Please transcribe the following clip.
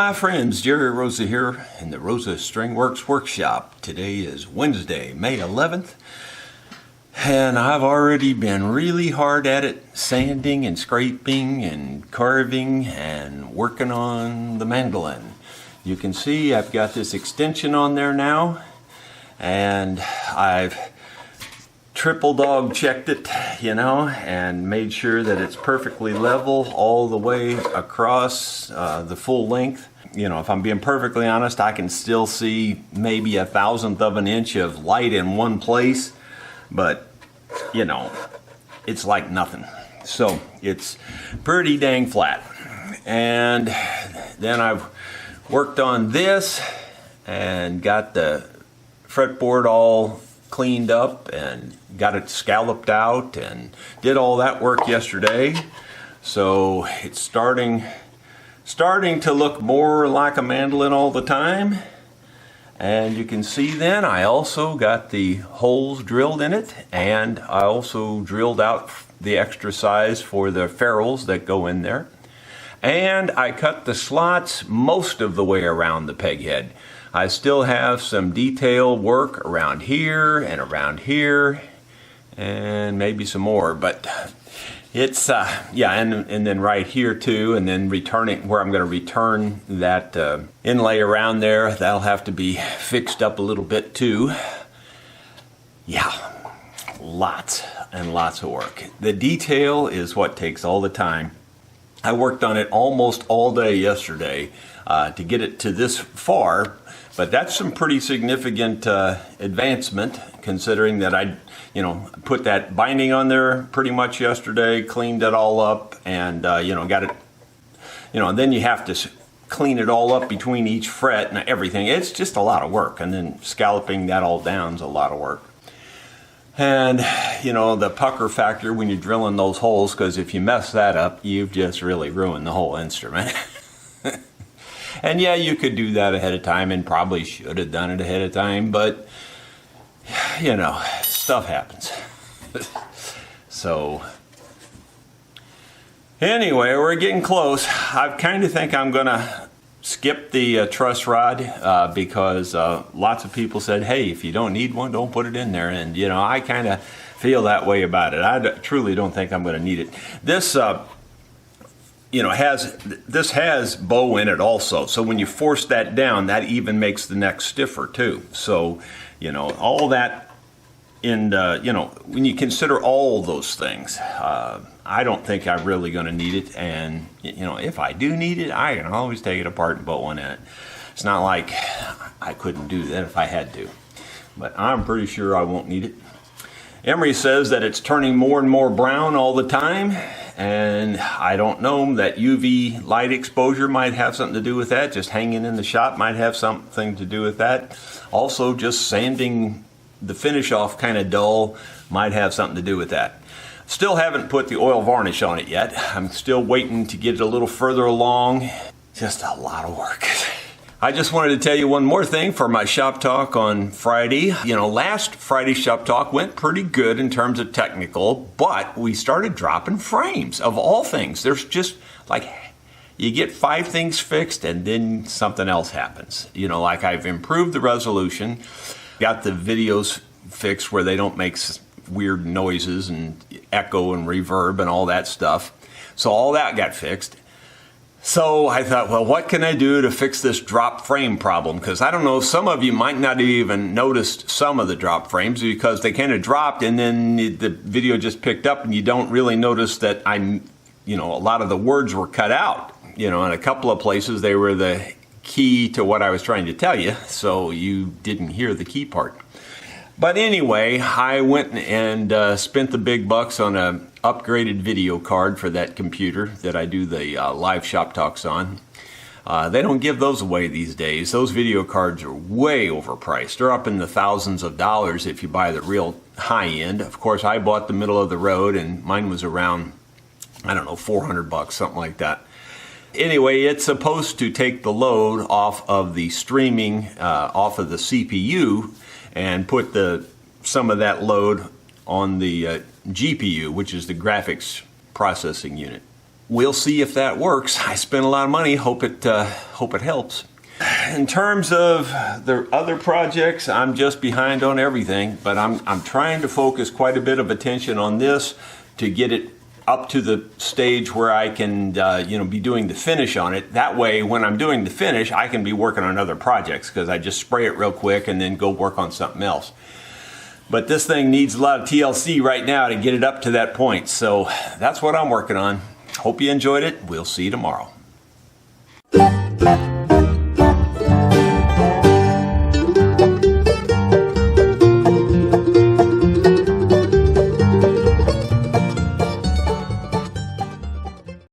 my friends, Jerry Rosa here in the Rosa String Works Workshop. Today is Wednesday, May 11th, and I've already been really hard at it, sanding and scraping and carving and working on the mandolin. You can see I've got this extension on there now, and I've triple dog checked it, and made sure that it's perfectly level all the way across the full length. If I'm being perfectly honest, I can still see maybe 1/1000th of an inch of light in one place, but it's like nothing. So it's pretty dang flat. And then I've worked on this and got the fretboard all cleaned up and got it scalloped out and did all that work yesterday. So it's starting to look more like a mandolin all the time. And you can see then I also got the holes drilled in it, and I also drilled out the extra size for the ferrules that go in there. And I cut the slots most of the way around the peg head. I still have some detail work around here and maybe some more, but it's and then right here too, and then returning where I'm going to return that inlay around there. That'll have to be fixed up a little bit too. Yeah, lots and lots of work. The detail is what takes all the time. I worked on it almost all day yesterday to get it to this far, but that's some pretty significant advancement, considering that I put that binding on there pretty much yesterday, cleaned it all up, and got it, and then you have to clean it all up between each fret and everything. It's just a lot of work, and then scalloping that all down is a lot of work. And the pucker factor when you're drilling those holes, because if you mess that up, you've just really ruined the whole instrument. And yeah, you could do that ahead of time, and probably should have done it ahead of time, but stuff happens. So anyway, we're getting close. I kind of think I'm gonna skip the truss rod because lots of people said, hey, if you don't need one, don't put it in there. And I kind of feel that way about it. I truly don't think I'm going to need it. This has bow in it also, so when you force that down, that even makes the neck stiffer too. So all that, and when you consider all those things, I don't think I'm really going to need it. And if I do need it, I can always take it apart and put one in it. It's not like I couldn't do that if I had to, but I'm pretty sure I won't need it. Emery says that it's turning more and more brown all the time, and I don't know, that UV light exposure might have something to do with that. Just hanging in the shop might have something to do with that. Also, just sanding the finish off kind of dull might have something to do with that. Still haven't put the oil varnish on it yet. I'm still waiting to get it a little further along. Just a lot of work. I just wanted to tell you one more thing for my shop talk on Friday. Last Friday's shop talk went pretty good in terms of technical, but we started dropping frames, of all things. There's just like, you get 5 things fixed and then something else happens. Like I've improved the resolution, got the videos fixed where they don't make weird noises and echo and reverb and all that stuff. So all that got fixed. So I thought, well, what can I do to fix this drop frame problem? Because I don't know, some of you might not have even noticed some of the drop frames because they kind of dropped and then the video just picked up, and you don't really notice that a lot of the words were cut out. In a couple of places they were the key to what I was trying to tell you, so you didn't hear the key part. But anyway, I went and spent the big bucks on an upgraded video card for that computer that I do the live shop talks on. They don't give those away these days. Those video cards are way overpriced. They're up in the thousands of dollars if you buy the real high end. Of course, I bought the middle of the road, and mine was around, I don't know, $400, something like that. Anyway, it's supposed to take the load off of the streaming, off of the CPU, and put some of that load on the GPU, which is the graphics processing unit. we'll see if that works. I spent a lot of money. Hope it helps. In terms of the other projects, I'm just behind on everything, but I'm trying to focus quite a bit of attention on this to get it up to the stage where I can be doing the finish on it. That way, when I'm doing the finish, I can be working on other projects because I just spray it real quick and then go work on something else. But this thing needs a lot of TLC right now to get it up to that point. So that's what I'm working on. Hope you enjoyed it. We'll see you tomorrow.